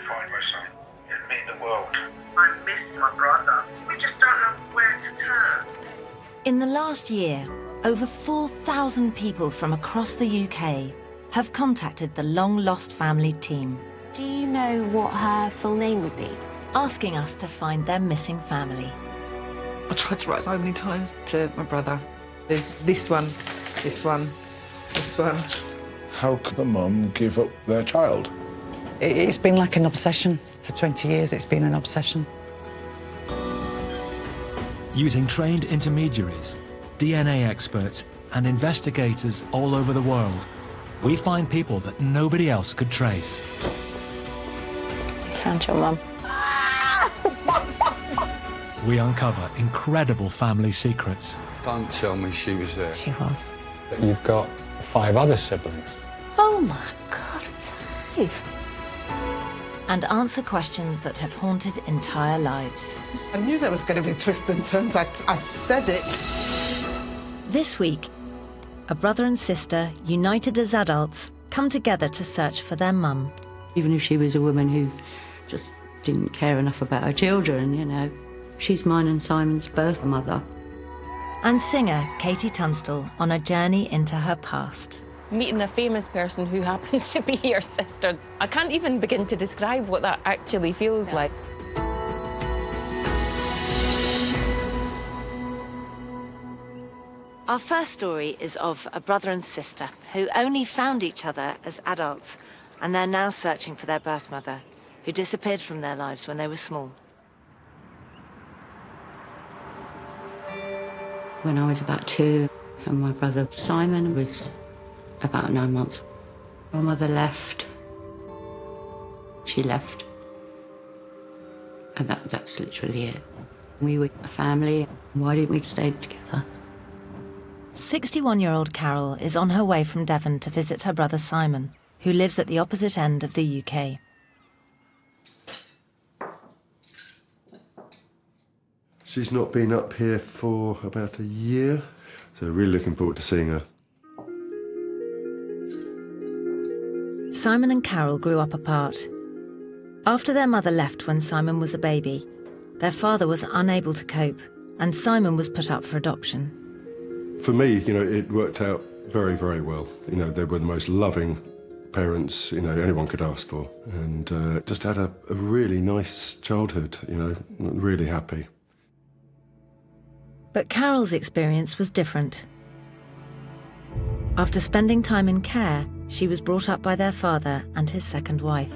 find my son. It'd mean the world. I miss my brother. We just don't know where to turn. In the last year, over 4,000 people from across the UK have contacted the long-lost family team. Do you know what her full name would be? Asking us to find their missing family. I tried to write so many times to my brother. There's this one, this one, this one. How could a mum give up their child? It's been like an obsession. For 20 years, it's been an obsession. Using trained intermediaries, DNA experts, and investigators all over the world, we find people that nobody else could trace. I found your mum. We uncover incredible family secrets. Don't tell me she was there. She was. You've got 5 other siblings. Oh my God, 5. And answer questions that have haunted entire lives. I knew there was going to be twists and turns. I said it. This week, a brother and sister, united as adults, come together to search for their mum. Even if she was a woman who just didn't care enough about her children, you know, she's mine and Simon's birth mother. And singer Katie Tunstall on a journey into her past. Meeting a famous person who happens to be your sister. I can't even begin to describe what that actually feels like. Our first story is of a brother and sister who only found each other as adults, and they're now searching for their birth mother, who disappeared from their lives when they were small. When I was about 2, and my brother Simon was about 9 months. My mother left. She left. And that's literally it. We were a family. Why didn't we stay together? 61-year-old Carol is on her way from Devon to visit her brother Simon, who lives at the opposite end of the UK. She's not been up here for about a year, so really looking forward to seeing her. Simon and Carol grew up apart. After their mother left when Simon was a baby, their father was unable to cope, and Simon was put up for adoption. For me, you know, it worked out very, very well. You know, they were the most loving parents, you know, anyone could ask for, and just had a really nice childhood, you know, really happy. But Carol's experience was different. After spending time in care, she was brought up by their father and his second wife.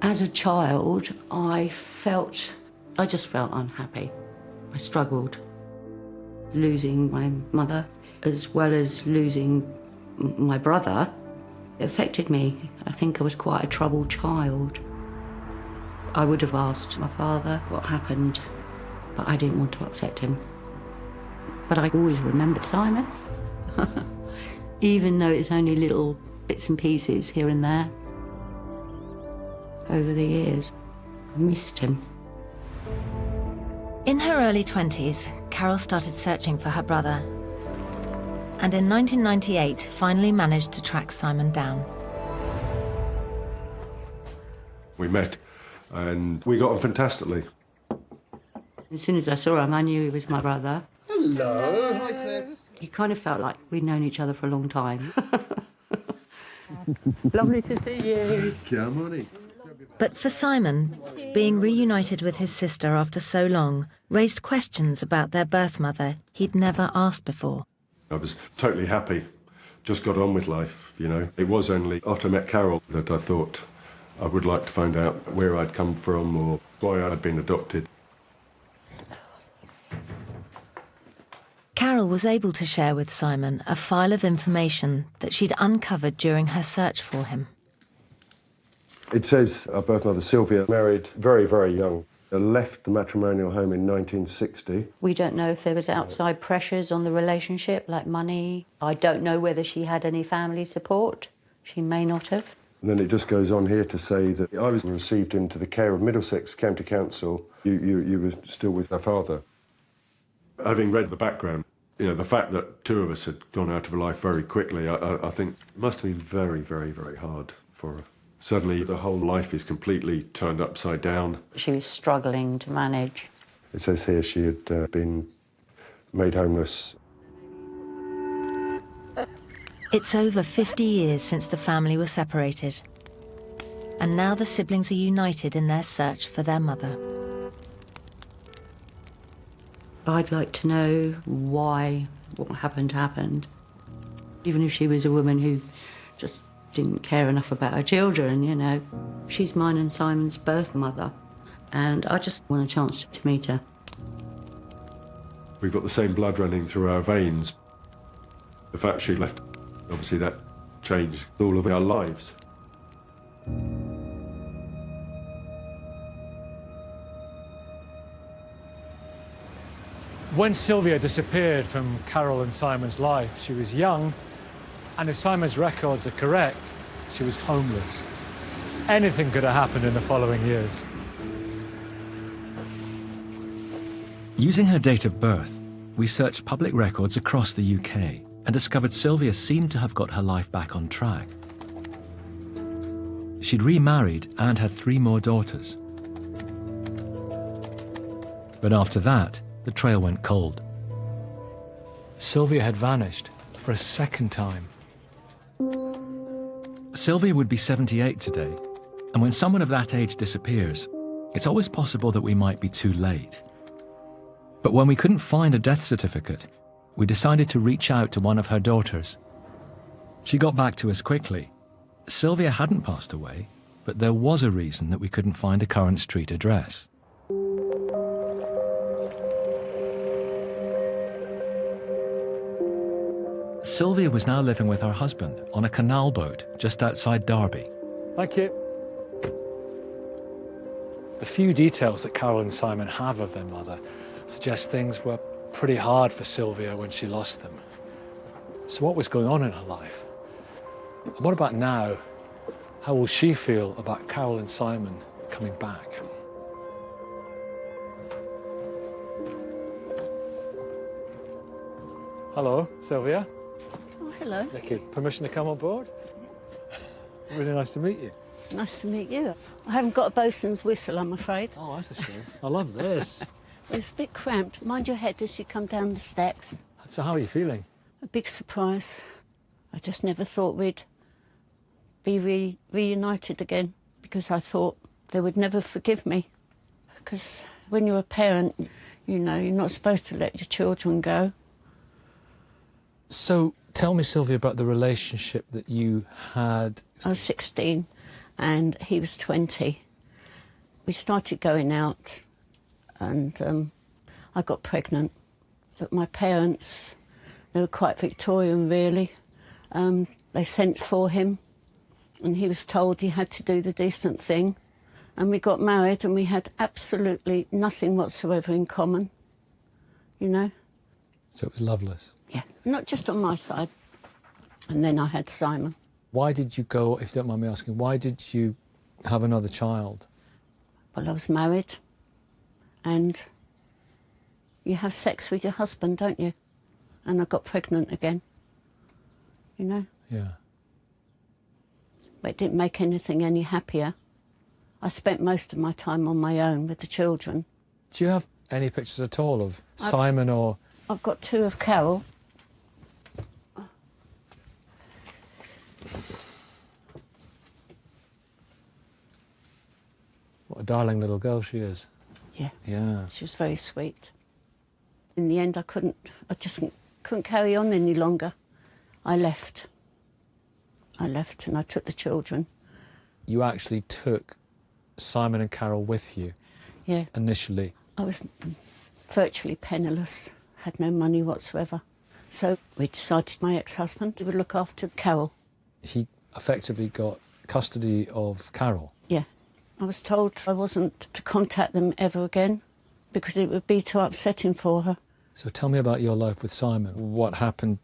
As a child, I just felt unhappy. I struggled. Losing my mother, as well as losing my brother, affected me. I think I was quite a troubled child. I would have asked my father what happened, but I didn't want to upset him. But I always remembered Simon, even though it's only little bits and pieces here and there. Over the years, I missed him. In her early 20s, Carol started searching for her brother, and in 1998 finally managed to track Simon down. We met, and we got on fantastically. As soon as I saw him, I knew he was my brother. Hello, how's this? He kind of felt like we'd known each other for a long time. Lovely to see you. Come on in. But for Simon, being reunited with his sister after so long raised questions about their birth mother he'd never asked before. I was totally happy, just got on with life, you know. It was only after I met Carol that I thought I would like to find out where I'd come from or why I'd been adopted. Carol was able to share with Simon a file of information that she'd uncovered during her search for him. It says our birth mother Sylvia married very, very young. Left the matrimonial home in 1960. We don't know if there was outside pressures on the relationship, like money. I don't know whether she had any family support. She may not have. And then it just goes on here to say that I was received into the care of Middlesex County Council. You were still with her father. Having read the background, you know, the fact that 2 of us had gone out of her life very quickly, I think it must have been very, very, very hard for her. Suddenly the whole life is completely turned upside down. She was struggling to manage. It says here she had been made homeless. It's over 50 years since the family was separated. And now the siblings are united in their search for their mother. I'd like to know why what happened. Even if she was a woman who just didn't care enough about her children, you know. She's mine and Simon's birth mother, and I just want a chance to meet her. We've got the same blood running through our veins. The fact she left, obviously that changed all of our lives. When Sylvia disappeared from Carol and Simon's life, she was young, and if Simon's records are correct, she was homeless. Anything could have happened in the following years. Using her date of birth, we searched public records across the UK and discovered Sylvia seemed to have got her life back on track. She'd remarried and had 3 more daughters. But after that, the trail went cold. Sylvia had vanished for a second time. Sylvia would be 78 today, and when someone of that age disappears, it's always possible that we might be too late. But when we couldn't find a death certificate, we decided to reach out to one of her daughters. She got back to us quickly. Sylvia hadn't passed away, but there was a reason that we couldn't find a current street address. Sylvia was now living with her husband on a canal boat just outside Derby. Thank you. The few details that Carol and Simon have of their mother suggest things were pretty hard for Sylvia when she lost them. So what was going on in her life? And what about now? How will she feel about Carol and Simon coming back? Hello, Sylvia. Oh, hello. Nicky, permission to come on board? Really nice to meet you. Nice to meet you. I haven't got a bosun's whistle, I'm afraid. Oh, that's a shame. I love this. It's a bit cramped. Mind your head as you come down the steps. So how are you feeling? A big surprise. I just never thought we'd be reunited again, because I thought they would never forgive me. Because when you're a parent, you know, you're not supposed to let your children go. So tell me, Sylvia, about the relationship that you had. I was 16 and he was 20. We started going out and I got pregnant. But my parents, they were quite Victorian, really. They sent for him and he was told he had to do the decent thing. And we got married and we had absolutely nothing whatsoever in common, you know. So it was loveless? Yeah, not just on my side. And then I had Simon. Why did you go, if you don't mind me asking, why did you have another child? Well, I was married and you have sex with your husband, don't you? And I got pregnant again, you know? Yeah. But it didn't make anything any happier. I spent most of my time on my own with the children. Do you have any pictures at all of Simon or... I've got 2 of Carol. What a darling little girl she is. Yeah. Yeah. She was very sweet. In the end, I just couldn't carry on any longer. I left and I took the children. You actually took Simon and Carol with you? Yeah. Initially? I was virtually penniless, had no money whatsoever. So we decided my ex-husband would look after Carol. He effectively got custody of Carol? Yeah. I was told I wasn't to contact them ever again because it would be too upsetting for her. So tell me about your life with Simon. What happened?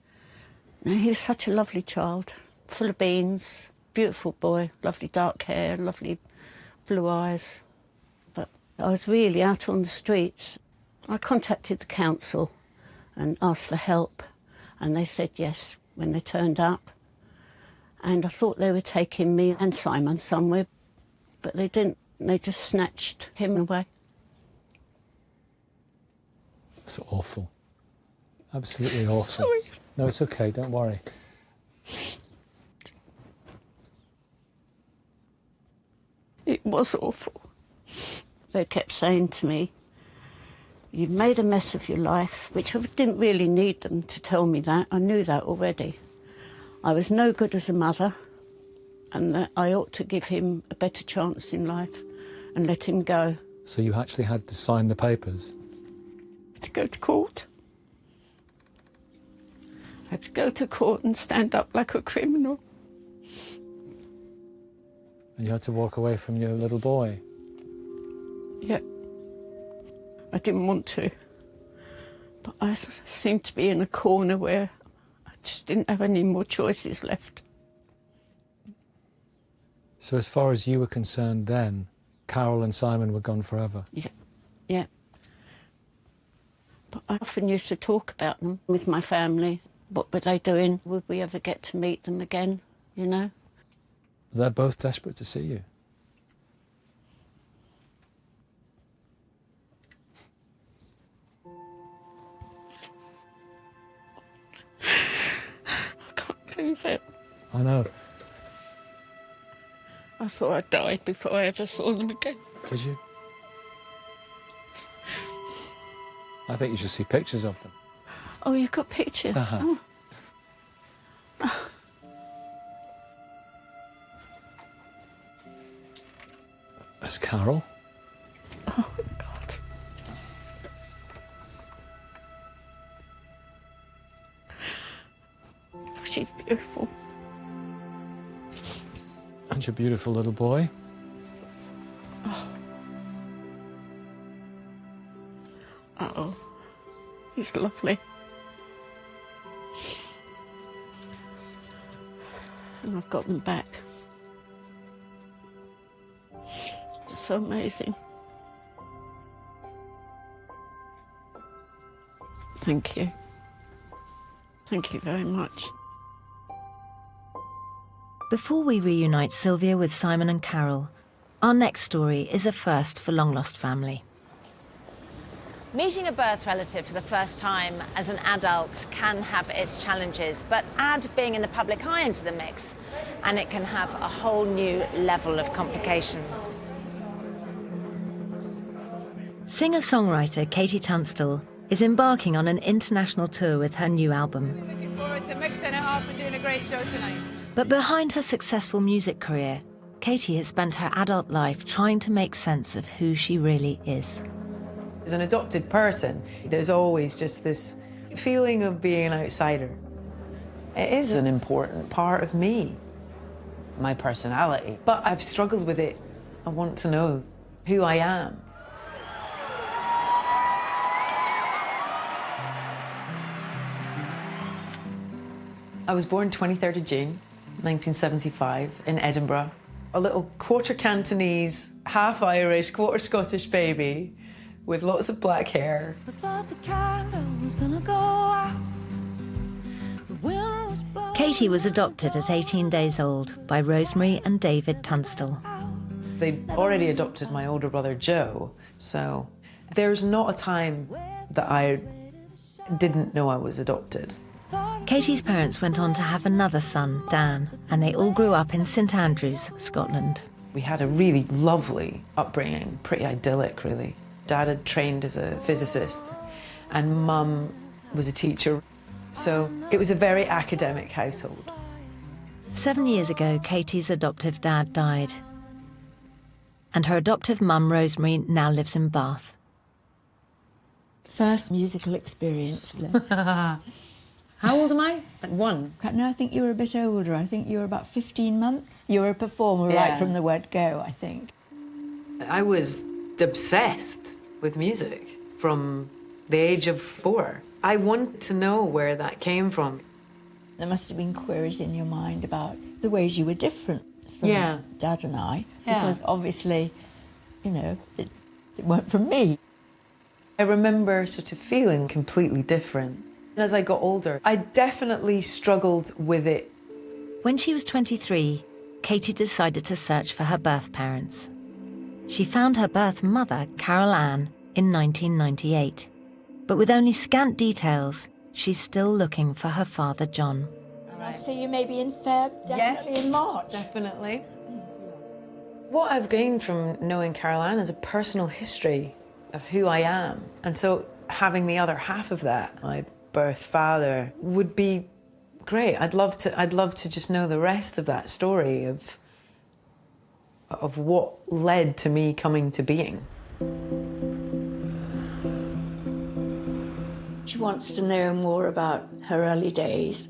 He was such a lovely child, full of beans, beautiful boy, lovely dark hair, lovely blue eyes. But I was really out on the streets. I contacted the council and asked for help, and they said yes when they turned up. And I thought they were taking me and Simon somewhere, but they didn't. They just snatched him away. It's awful. Absolutely awful. Sorry. No, it's okay, don't worry. It was awful. They kept saying to me, "You've made a mess of your life," which I didn't really need them to tell me that. I knew that already. I was no good as a mother, and that I ought to give him a better chance in life and let him go. So you actually had to sign the papers? To go to court. I had to go to court and stand up like a criminal. And you had to walk away from your little boy? Yeah. I didn't want to. But I seemed to be in a corner where I just didn't have any more choices left. So as far as you were concerned then, Carol and Simon were gone forever? Yeah. Yeah. But I often used to talk about them with my family. What were they doing? Would we ever get to meet them again, you know? They're both desperate to see you. I can't believe it. I know. I thought I died before I ever saw them again. Did you? I think you should see pictures of them. Oh, you've got pictures? Uh-huh. Oh. That's Carol. Oh, God. She's beautiful. And your beautiful little boy. Uh-oh. He's lovely. And I've got them back. It's so amazing. Thank you. Thank you very much. Before we reunite Sylvia with Simon and Carol, our next story is a first for Long Lost Family. Meeting a birth relative for the first time as an adult can have its challenges, but add being in the public eye into the mix, and it can have a whole new level of complications. Singer-songwriter Katie Tunstall is embarking on an international tour with her new album. Looking forward to mixing it up and doing a great show tonight. But behind her successful music career, Katie has spent her adult life trying to make sense of who she really is. As an adopted person, there's always just this feeling of being an outsider. It is an important part of me, my personality, but I've struggled with it. I want to know who I am. I was born 23rd of June, 1975, in Edinburgh. A little quarter Cantonese, half Irish, quarter Scottish baby with lots of black hair. Katie was adopted at 18 days old by Rosemary and David Tunstall. They'd already adopted my older brother Joe, so there's not a time that I didn't know I was adopted. Katie's parents went on to have another son, Dan, and they all grew up in St Andrews, Scotland. We had a really lovely upbringing, pretty idyllic, really. Dad had trained as a physicist, and Mum was a teacher. So it was a very academic household. 7 years ago, Katie's adoptive dad died. And her adoptive mum, Rosemary, now lives in Bath. First musical experience. How old am I? Like 1? No, I think you were a bit older. I think you were about 15 months. You were a performer Yeah. right from the word go, I think. I was obsessed with music from the age of 4. I wanted to know where that came from. There must have been queries in your mind about the ways you were different from Yeah. Dad and I, Yeah. because obviously, you know, it weren't from me. I remember sort of feeling completely different. And as I got older, I definitely struggled with it When she was 23, Katie decided to search for her birth parents. She found her birth mother, Carol Ann, in 1998. But with only scant details, she's still looking for her father, John. I see you maybe in Feb, definitely in March. Definitely. What I've gained from knowing Carol Ann is a personal history of who I am. And so having the other half of that, my birth father, would be great. I'd love to just know the rest of that story of what led to me coming to being. She wants to know more about her early days.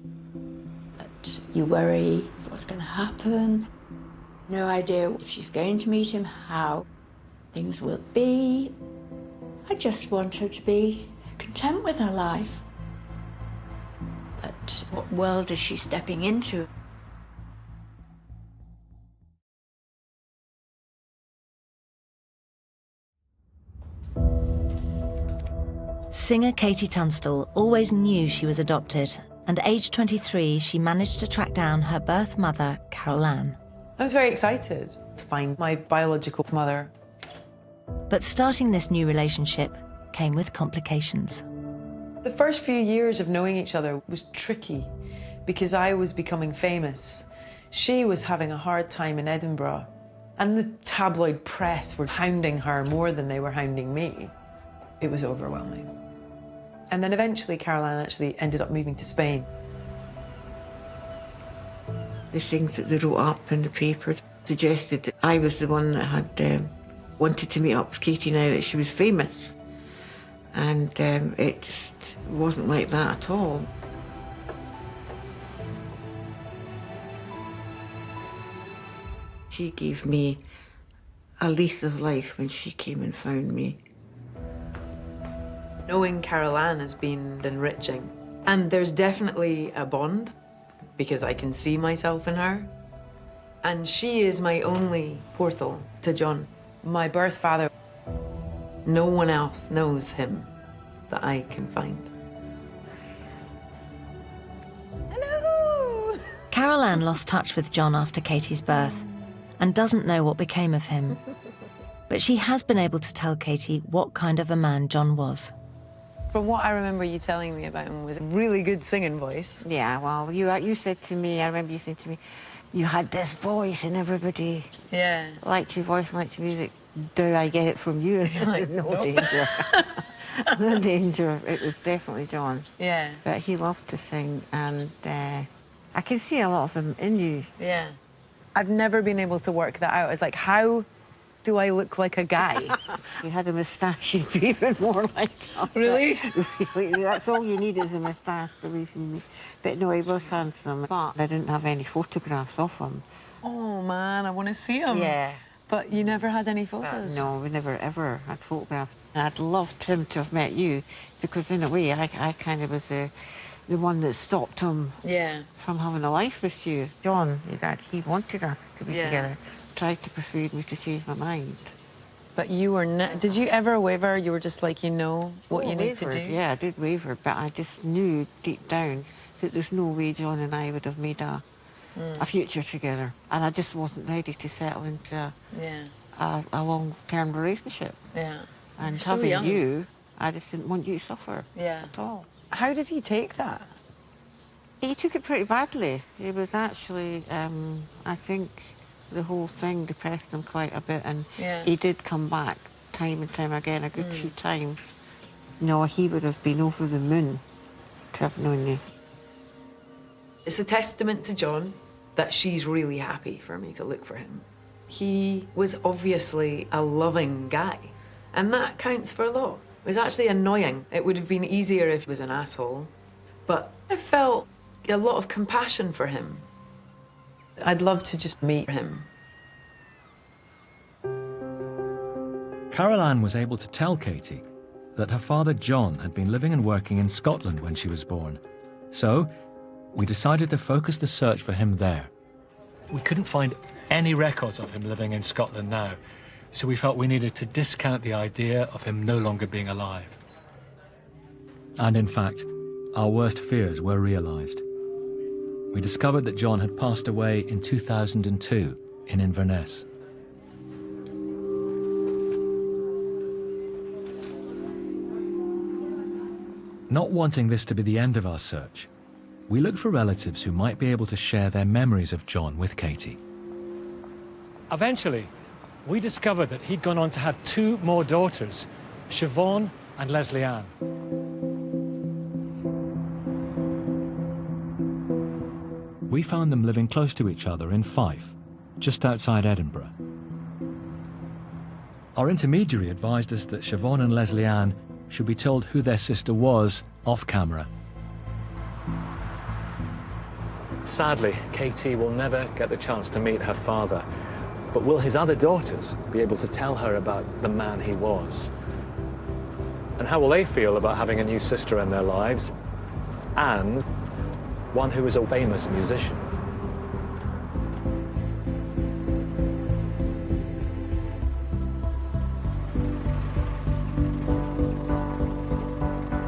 But you worry what's going to happen. No idea if she's going to meet him, how things will be. I just want her to be content with her life. But what world is she stepping into? Singer Katie Tunstall always knew she was adopted, and aged 23, she managed to track down her birth mother, Carol Ann. I was very excited to find my biological mother. But starting this new relationship came with complications. The first few years of knowing each other was tricky because I was becoming famous. She was having a hard time in Edinburgh, and the tabloid press were hounding her more than they were hounding me. It was overwhelming. And then eventually Carol Ann actually ended up moving to Spain. The things that they wrote up in the paper suggested that I was the one that had wanted to meet up with Katie now that she was famous. And it just wasn't like that at all. She gave me a lease of life when she came and found me. Knowing Carol Ann has been enriching. And there's definitely a bond because I can see myself in her. And she is my only portal to John. My birth father, no one else knows him that I can find. Hello! Carol Ann lost touch with John after Katie's birth and doesn't know what became of him. But she has been able to tell Katie what kind of a man John was. From what I remember you telling me about him was a really good singing voice. Yeah, well, you said to me, I remember you saying to me, you had this voice and everybody liked your voice and liked your music. Do I get it from you? Like, no danger. No danger. It was definitely John. Yeah. But he loved to sing, and I can see a lot of him in you. Yeah. I've never been able to work that out. It's like, how do I look like a guy? If you had a moustache, you'd be even more like him. Really? Really, that's all you need is a moustache, believe me. But no, he was handsome. But I didn't have any photographs of him. Oh, man, I want to see him. Yeah. But you never had any photos? No, we never, ever had photographs. And I'd loved him to have met you, because in a way, I kind of was the one that stopped him from having a life with you. John, your dad, he wanted us to be together. Tried to persuade me to change my mind. But you were not... Did you ever waver? You were just like, you know what you need to do? Yeah, I did waver, but I just knew deep down that there's no way John and I would have made a future together. And I just wasn't ready to settle into a long-term relationship. Yeah. And so having young. you, I just didn't want you to suffer at all. How did he take that? He took it pretty badly. He was actually, I think, the whole thing depressed him quite a bit, and he did come back time and time again, a good few times. No, he would have been over the moon to have known you. It's a testament to John that she's really happy for me to look for him. He was obviously a loving guy, and that counts for a lot. It was actually annoying. It would have been easier if he was an asshole, but I felt a lot of compassion for him. I'd love to just meet him. Carol Ann was able to tell Katie that her father John had been living and working in Scotland when she was born. So we decided to focus the search for him there. We couldn't find any records of him living in Scotland now, so we felt we needed to discount the idea of him no longer being alive. And in fact, our worst fears were realized. we discovered that John had passed away in 2002 in Inverness. Not wanting this to be the end of our search, we looked for relatives who might be able to share their memories of John with Katie. Eventually, we discovered that he'd gone on to have 2 more daughters, Siobhan and Leanne. We found them living close to each other in Fife, just outside Edinburgh. Our intermediary advised us that Siobhan and Leanne should be told who their sister was off camera. Sadly, Katie will never get the chance to meet her father, but will his other daughters be able to tell her about the man he was? And how will they feel about having a new sister in their lives, and one who is a famous musician?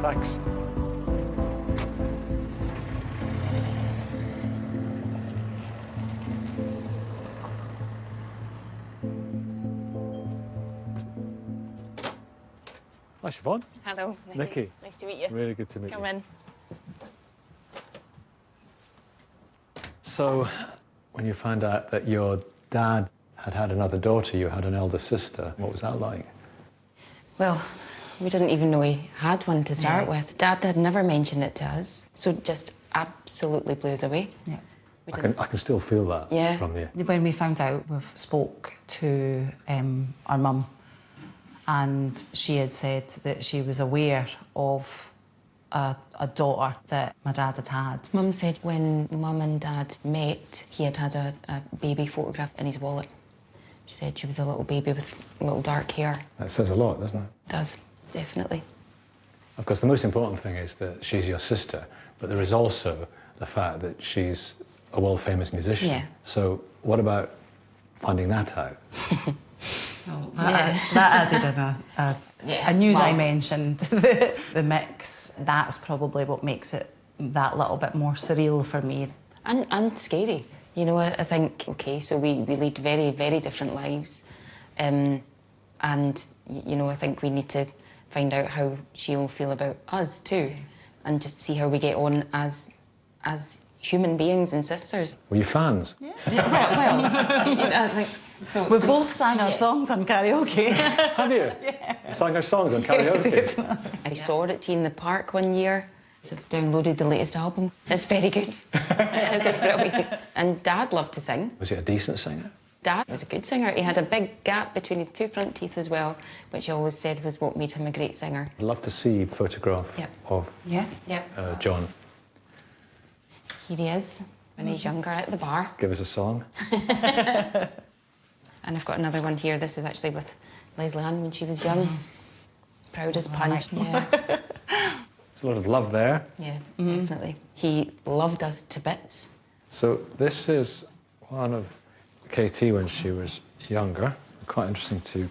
Thanks. Hi, Siobhan. Hello, Nicky. Nice to meet you. Really good to meet you. Come in. So, when you found out that your dad had another daughter, you had an elder sister, what was that like? Well, we didn't even know he had one to start with. Dad had never mentioned it to us, so it just absolutely blew us away. Yeah. I can still feel that from you. When we found out, we spoke to our mum, and she had said that she was aware of a daughter that my dad had had. Mum said when Mum and Dad met, he had had a baby photograph in his wallet. She said she was a little baby with little dark hair. That says a lot, doesn't it? It does, definitely. Of course, the most important thing is that she's your sister, but there is also the fact that she's a world-famous musician. Yeah. So what about finding that out? That added a new dimension to the mix. That's probably what makes it that little bit more surreal for me. And scary. You know, I think, okay, so we lead very, very different lives. And, you know, I think we need to find out how she'll feel about us too, and just see how we get on as human beings and sisters. Were you fans? Yeah. Well, you know, I think, so, We've both sang our songs on karaoke. Have you? Yeah. Sang our songs on karaoke? Definitely. I saw her at Tea in the Park one year. So I've downloaded the latest album. It's very good. It's brilliant. And Dad loved to sing. Was he a decent singer? Dad was a good singer. He had a big gap between his 2 front teeth as well, which he always said was what made him a great singer. I'd love to see a photograph of John. Here he is, when he's younger at the bar. Give us a song. And I've got another one here. This is actually with Leanne when she was young. Proud as punch. Yeah. There's a lot of love there. Yeah, definitely. He loved us to bits. So this is one of Katie when she was younger. Quite interesting to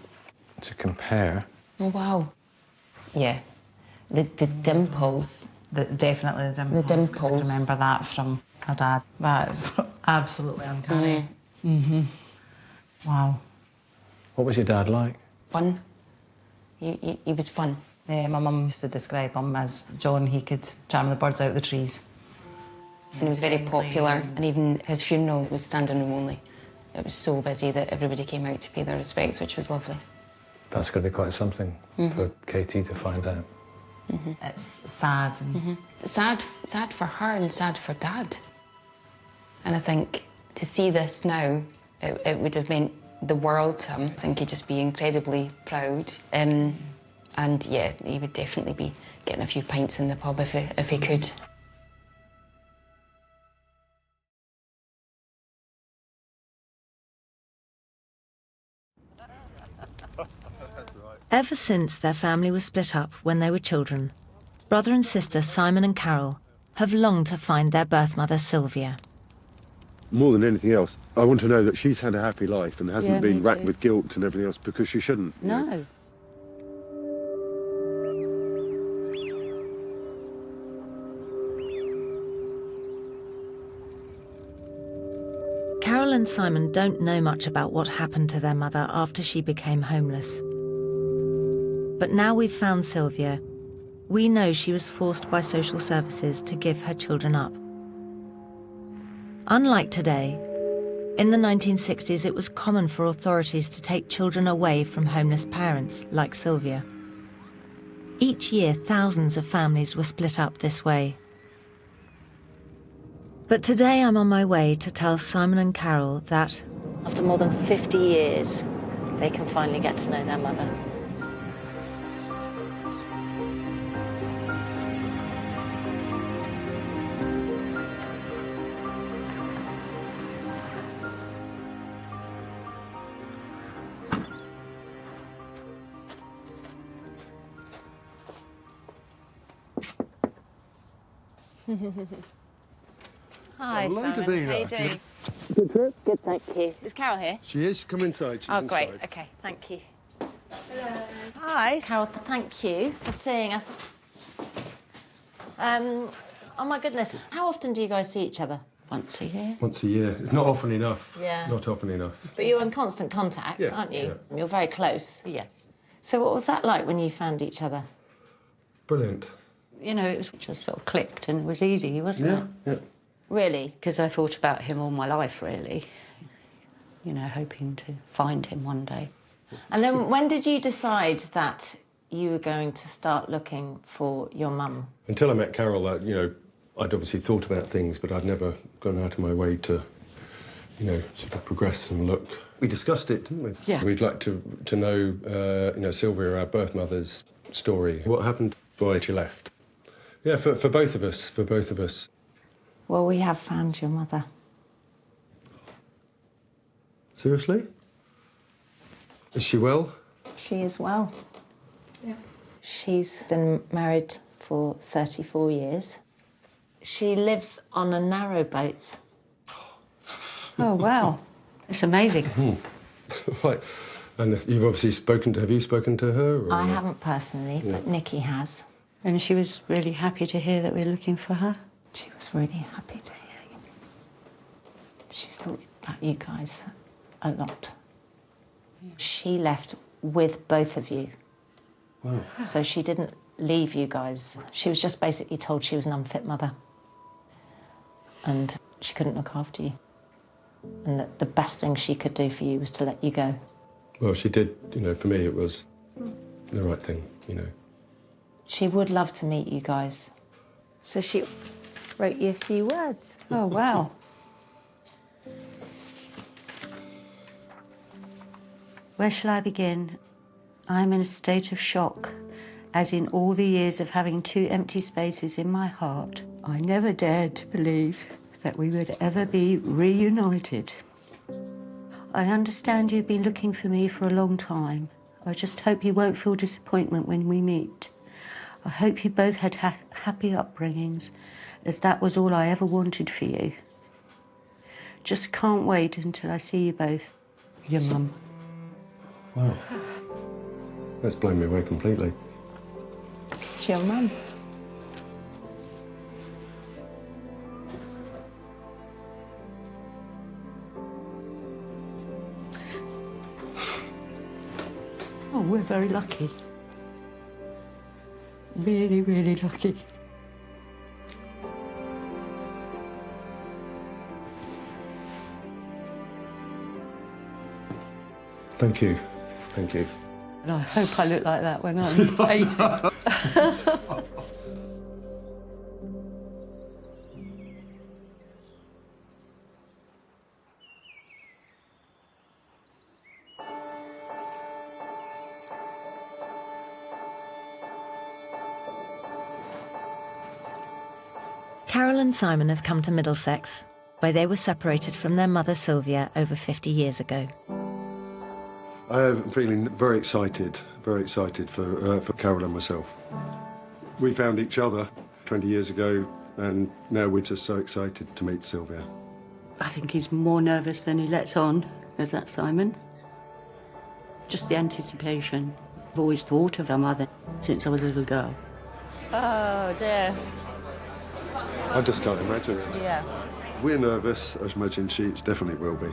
compare. Oh, wow. Yeah. The dimples. Definitely the dimples. The dimples. I remember that from our dad. That is absolutely uncanny. Wow. What was your dad like? Fun. He was fun. Yeah, my mum used to describe him as John. He could charm the birds out of the trees. And he was very popular, and even his funeral was standing room only. It was so busy that everybody came out to pay their respects, which was lovely. That's going to be quite something for Katie to find out. It's sad. Sad for her and sad for Dad. And I think to see this now, it would have meant the world to him. I think he'd just be incredibly proud. And yeah, he would definitely be getting a few pints in the pub if he could. Ever since their family was split up when they were children, brother and sister Simon and Carol have longed to find their birth mother Sylvia. More than anything else, I want to know that she's had a happy life and hasn't been racked with guilt and everything else, because she shouldn't. No. and Simon don't know much about what happened to their mother after she became homeless. But now we've found Sylvia, we know she was forced by social services to give her children up. Unlike today, in the 1960s it was common for authorities to take children away from homeless parents like Sylvia. Each year, thousands of families were split up this way. But today I'm on my way to tell Simon and Carol that After more than 50 years, they can finally get to know their mother. Hi, Hello, Simon. Davina. How you doing? Good trip? Good, thank you. Is Carol here? She is. Come inside. She's Oh, great. inside. Okay, thank you. Hello. Hi, Carol. Thank you for seeing us. Oh my goodness, how often do you guys see each other? Once a year. Once a year. It's not often enough. Yeah. Not often enough. But you're in constant contact, Yeah, aren't you? yeah. You're very close. Yes. So what was that like when you found each other? Brilliant. You know, it was just sort of clicked and it was easy, wasn't it? Yeah. Really? Because I thought about him all my life, really. You know, hoping to find him one day. And then when did you decide that you were going to start looking for your mum? Until I met Carol, you know, I'd obviously thought about things, but I'd never gone out of my way to, you know, sort of progress and look. We discussed it, didn't we? Yeah. We'd like to know, you know, Sylvia, our birth mother's story. What happened before she left? Yeah, for both of us, Well, we have found your mother. Seriously? Is she well? She is well. Yeah. She's been married for 34 years. She lives on a narrowboat. Oh, wow. It's amazing. Right. And you've obviously have you spoken to her? Or? I haven't personally, but Nicky has. And she was really happy to hear that we're looking for her. She was really happy to hear you. She's thought about you guys a lot. Yeah. She left with both of you. Wow. So she didn't leave you guys. She was just basically told she was an unfit mother. And she couldn't look after you. And that the best thing she could do for you was to let you go. Well, she did, you know, for me it was the right thing, you know. She would love to meet you guys. So she wrote you a few words. Oh, wow. Where shall I begin? I'm in a state of shock, as in all the years of having two empty spaces in my heart, I never dared to believe that we would ever be reunited. I understand you've been looking for me for a long time. I just hope you won't feel disappointment when we meet. I hope you both had happy upbringings, as that was all I ever wanted for you. Just can't wait until I see you both. Your mum. Wow. That's blown me away completely. It's your mum. Oh, we're very lucky. Really, really lucky. Thank you. Thank you. And I hope I look like that when I'm 80. Carol and Simon have come to Middlesex, where they were separated from their mother Sylvia over 50 years ago. I'm feeling very excited for Carol and myself. We found each other 20 years ago, and now we're just so excited to meet Sylvia. I think he's more nervous than he lets on. Is that Simon? Just the anticipation. I've always thought of her mother since I was a little girl. Oh, dear. I just can't imagine it. Yeah. We're nervous. I imagine she definitely will be.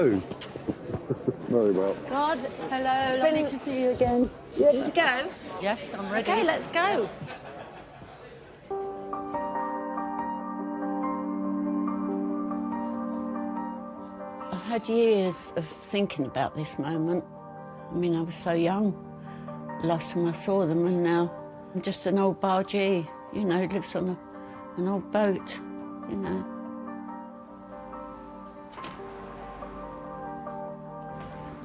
Hello. Very well. God, hello, lovely to see you again. Ready to go? Yes, I'm ready. Okay, let's go. I've had years of thinking about this moment. I mean, I was so young the last time I saw them, and now I'm just an old bargee, you know, who lives on an old boat, you know.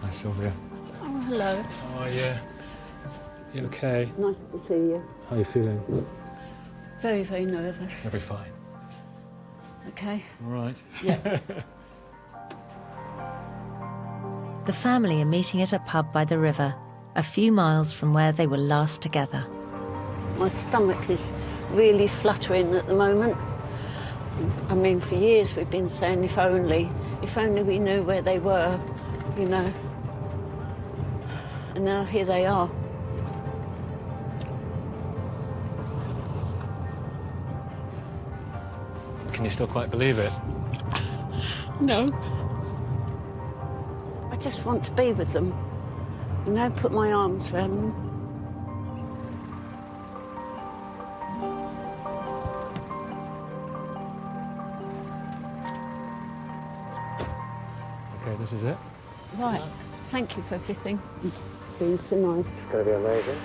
Hi, Sylvia. Oh, hello. How are you? You okay? Nice to see you. How are you feeling? Very, very nervous. You'll be fine. Okay. All right. Yeah. The family are meeting at a pub by the river, a few miles from where they were last together. My stomach is really fluttering at the moment. I mean, for years we've been saying, if only we knew where they were, you know. And now here they are. Can you still quite believe it? No. I just want to be with them, you know, put my arms around them. Okay, this is it. Right. Thank you for everything. You've been so nice. It's going to be amazing.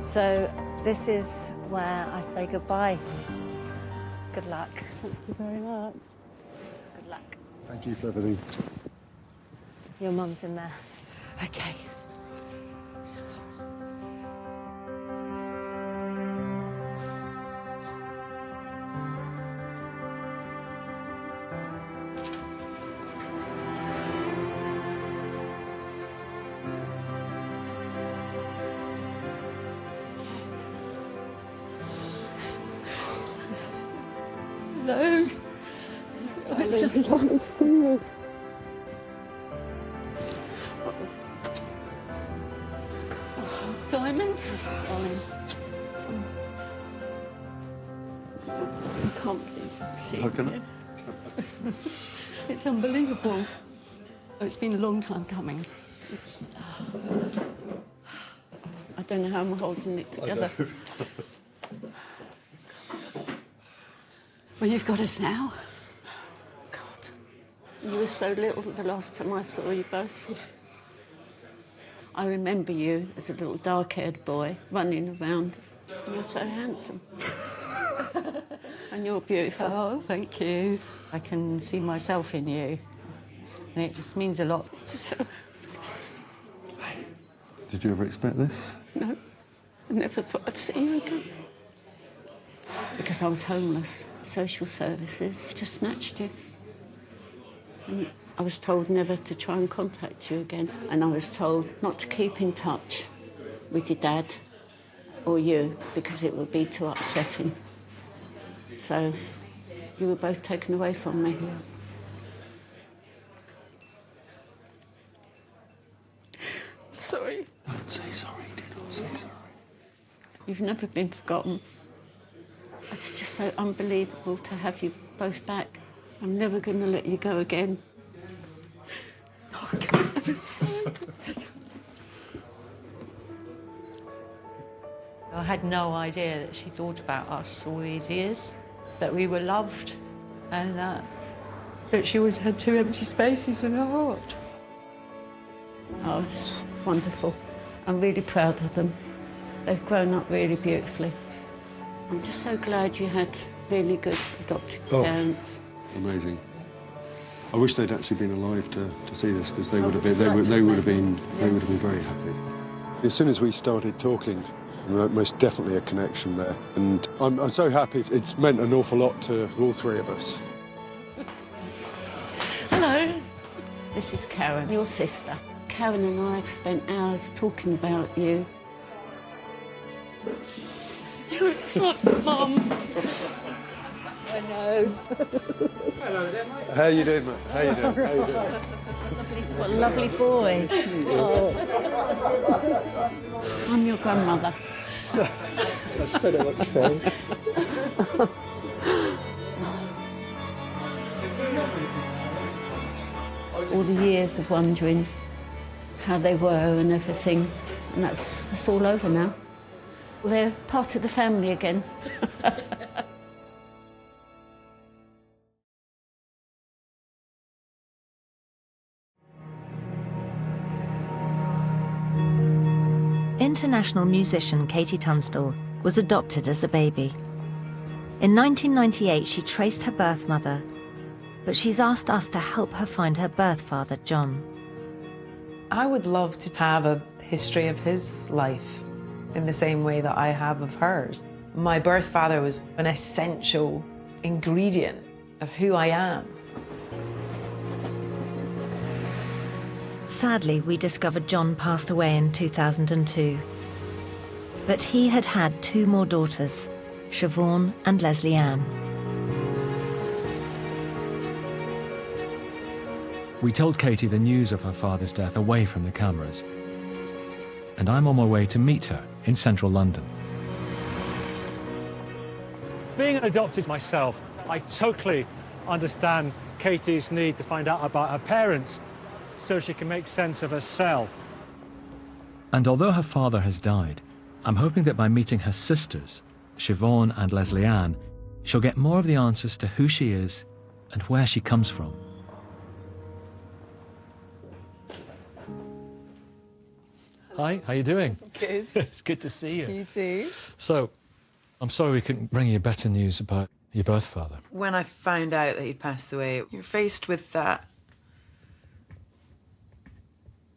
So this is where I say goodbye. Good luck. Thank you very much. Good luck. Thank you for everything. Your mum's in there. Okay. Hello. It's so lovely to see you. Simon. I can't believe I see How can you. It's unbelievable. Oh, it's been a long time coming. I don't know how I'm holding it together. Well, you've got us now. God, you were so little the last time I saw you both. I remember you as a little dark-haired boy running around. You're so handsome. And you're beautiful. Oh, thank you. I can see myself in you. And it just means a lot. It's just so... Did you ever expect this? No, I never thought I'd see you again. Because I was homeless. Social services just snatched you. And I was told never to try and contact you again. And I was told not to keep in touch with your dad or you because it would be too upsetting. So you were both taken away from me. Sorry. Don't say sorry, do not say sorry. You've never been forgotten. It's just so unbelievable to have you both back. I'm never going to let you go again. Oh, God, I'm sorry. I had no idea that she thought about us all these years, that we were loved, and that she always had two empty spaces in her heart. Oh, it's wonderful. I'm really proud of them. They've grown up really beautifully. I'm just so glad you had really good adoptive parents. Amazing. I wish they'd actually been alive to see this, because they Oh, would have been that's they would have been Yes. very happy. As soon as we started talking, most definitely a connection there, and I'm so happy. It's meant an awful lot to all three of us. Hello. This is Karen, your sister. Karen and I have spent hours talking about you. You're just like my mum. I know. Hello there, mate. How you doing, mate? How you doing? How you doing? What a lovely boy. Oh. I'm your grandmother. I just don't know what to say. All the years of wondering how they were and everything, and that's all over now. They're part of the family again. International musician Katie Tunstall was adopted as a baby. In 1998, she traced her birth mother, but she's asked us to help her find her birth father, John. I would love to have a history of his life in the same way that I have of hers. My birth father was an essential ingredient of who I am. Sadly, we discovered John passed away in 2002. But he had had 2 more daughters, Siobhan and Leanne. We told Katie the news of her father's death away from the cameras. And I'm on my way to meet her in central London. Being adopted myself, I totally understand Katie's need to find out about her parents so she can make sense of herself. And although her father has died, I'm hoping that by meeting her sisters, Siobhan and Leanne, she'll get more of the answers to who she is and where she comes from. Hi, how you doing? Good. It's good to see you. You too. So, I'm sorry we couldn't bring you better news about your birth father. When I found out that he'd passed away, you're faced with that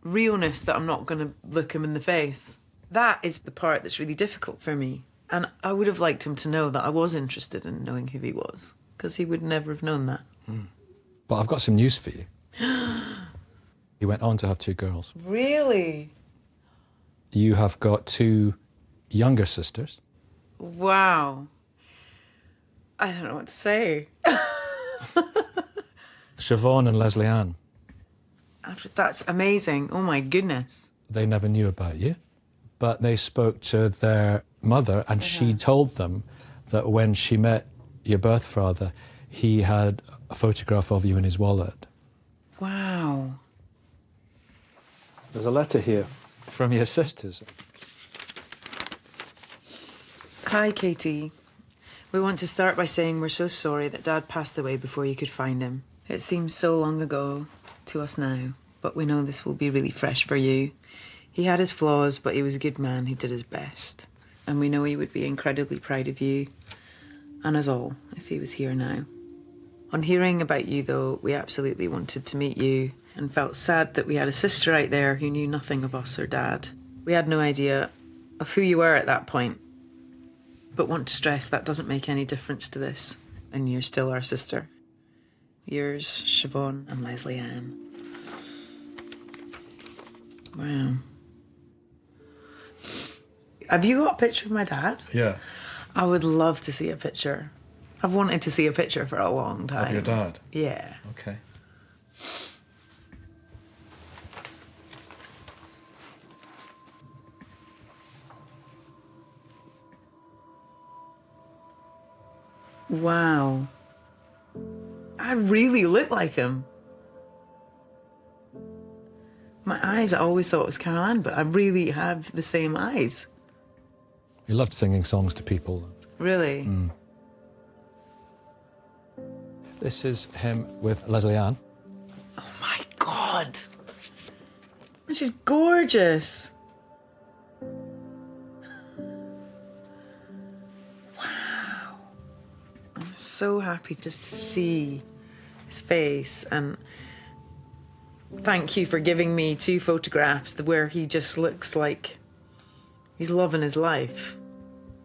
realness that I'm not going to look him in the face. That is the part that's really difficult for me. And I would have liked him to know that I was interested in knowing who he was, because he would never have known that. But I've got some news for you. He went on to have 2 girls. Really? You have got 2 younger sisters. Wow. I don't know what to say. Siobhan and Leanne. That's amazing. Oh my goodness. They never knew about you, but they spoke to their mother and she told them that when she met your birth father, he had a photograph of you in his wallet. Wow. There's a letter here from your sisters. Hi, Katie. We want to start by saying we're so sorry that Dad passed away before you could find him. It seems so long ago to us now, but we know this will be really fresh for you. He had his flaws, but he was a good man. He did his best. And we know he would be incredibly proud of you and us all if he was here now. On hearing about you, though, we absolutely wanted to meet you and felt sad that we had a sister out there who knew nothing of us or Dad. We had no idea of who you were at that point, but want to stress that doesn't make any difference to this, and you're still our sister. Yours, Siobhan and Leanne. Wow. Have you got a picture of my dad? Yeah. I would love to see a picture. I've wanted to see a picture for a long time. Of your dad? Yeah. Okay. Wow. I really look like him. My eyes, I always thought it was Carol Ann, but I really have the same eyes. He loved singing songs to people. Really? Mm. This is him with Leanne. Oh my God. She's gorgeous. Wow. I'm so happy just to see his face, and thank you for giving me 2 photographs where he just looks like he's loving his life.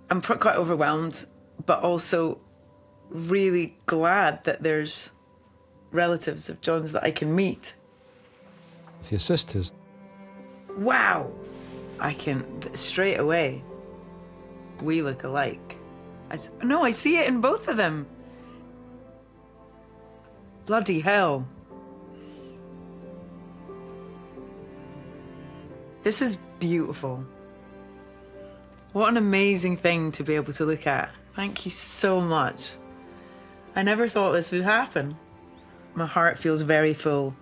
I'm quite overwhelmed, but also really glad that there's relatives of John's that I can meet. With your sisters. Wow. I can, straight away, we look alike. I see it in both of them. Bloody hell. This is beautiful. What an amazing thing to be able to look at. Thank you so much. I never thought this would happen. My heart feels very full.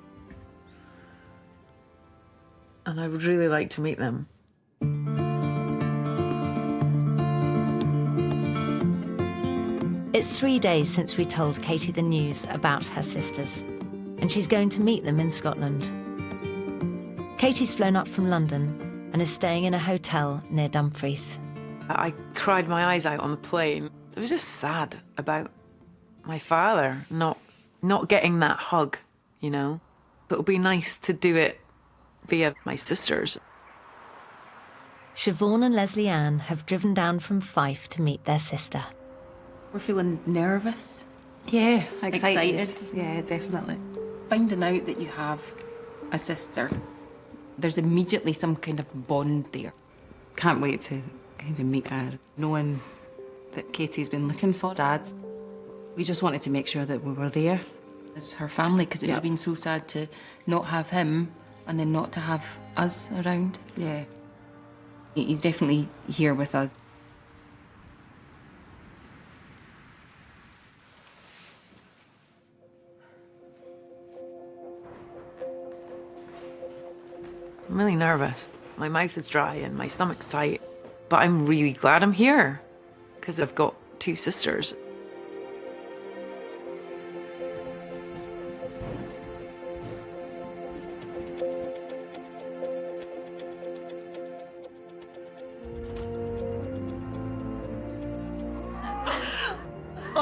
And I would really like to meet them. It's 3 days since we told Katie the news about her sisters, and she's going to meet them in Scotland. Katie's flown up from London and is staying in a hotel near Dumfries. I cried my eyes out on the plane. It was just sad about my father not getting that hug, you know? It'll be nice to do it via my sisters. Siobhan and Leslie Ann have driven down from Fife to meet their sister. We're feeling nervous. Yeah, excited. Yeah, definitely. Finding out that you have a sister, there's immediately some kind of bond there. Can't wait to kind of meet her, knowing that Katie's been looking for Dad. We just wanted to make sure that we were there. As her family, because it would have been so sad to not have him and then not to have us around. Yeah. He's definitely here with us. I'm really nervous. My mouth is dry and my stomach's tight. But I'm really glad I'm here, because I've got 2 sisters.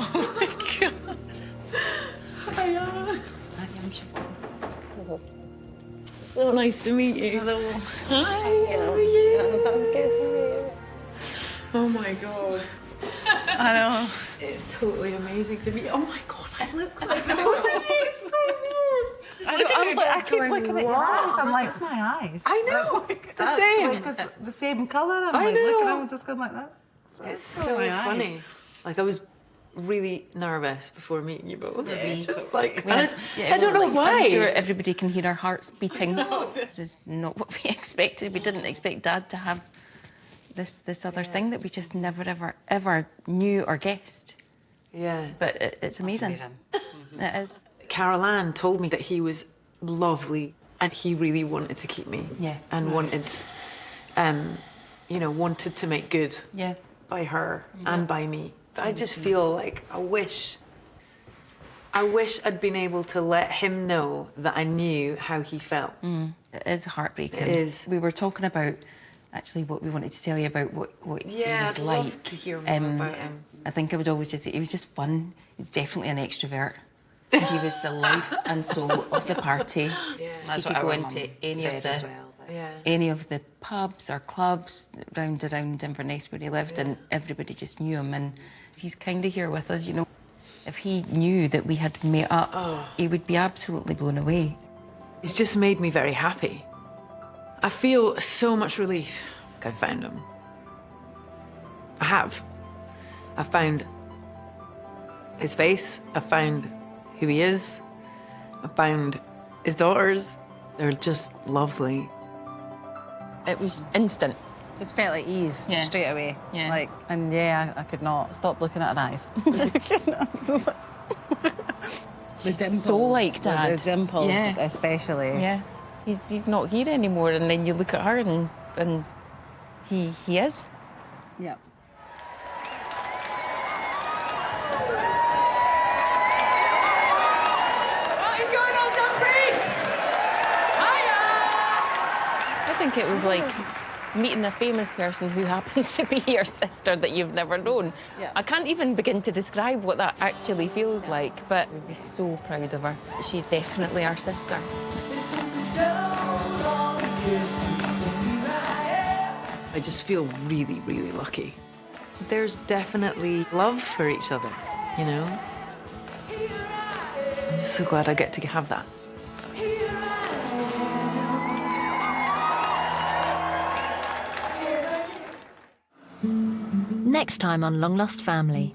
Oh my God. Hiya. I am Siobhan. So nice to meet you. Hello. Hi, how are you? I'm good, how are you? Oh my God. I know. It's totally amazing to be. Oh my God, I look like I know. It's so weird. I keep looking at your eyes. I'm like, it's my eyes. I know. It's the same. Like the same colour. I'm I like know. looking around, just going like that. It's so funny. Like, I was really nervous before meeting you both. Yeah, just like, I don't know why. I'm sure everybody can hear our hearts beating. This is not what we expected. We didn't expect Dad to have this other thing that we just never, ever knew or guessed. Yeah. But it's amazing. It is. Carol Ann told me that he was lovely and he really wanted to keep me. Yeah. And wanted, wanted to make good by her and by me. I just feel like I wish I'd been able to let him know that I knew how he felt. It is heartbreaking. It is. We were talking about actually what we wanted to tell you about what he was I'd like. love to hear more about him. I think I would always just say he was just fun. He's definitely an extrovert. He was the life and soul of the party. That's he what could go our into mum any said of the as well, any of the pubs or clubs round around Inverness where he lived, and everybody just knew him. And he's kind of here with us, you know. If he knew that we had met up, he would be absolutely blown away. It's just made me very happy. I feel so much relief. I found him. I have. I found his face. I found who he is. I found his daughters. They're just lovely. It was instant. Just felt at ease straight away. Yeah. Like, and I could not stop looking at her eyes. The dimples, so like Dad. The dimples, especially. Yeah. He's not here anymore, and then you look at her and he is. Yeah. What is going on, Dumfries? Hiya! I think it was like meeting a famous person who happens to be your sister that you've never known. Yeah. I can't even begin to describe what that actually feels like, but we're so proud of her. She's definitely our sister. I just feel really, really lucky. There's definitely love for each other, you know? I'm just so glad I get to have that. Next time on Long Lost Family.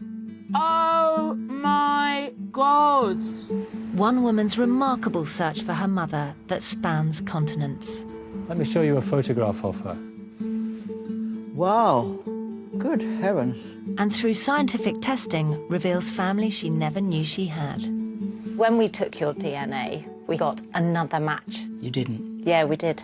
Oh my God! one woman's remarkable search for her mother that spans continents. Let me show you a photograph of her. Wow, good heavens. And through scientific testing, reveals family she never knew she had. When we took your DNA, we got another match. You didn't? Yeah, we did.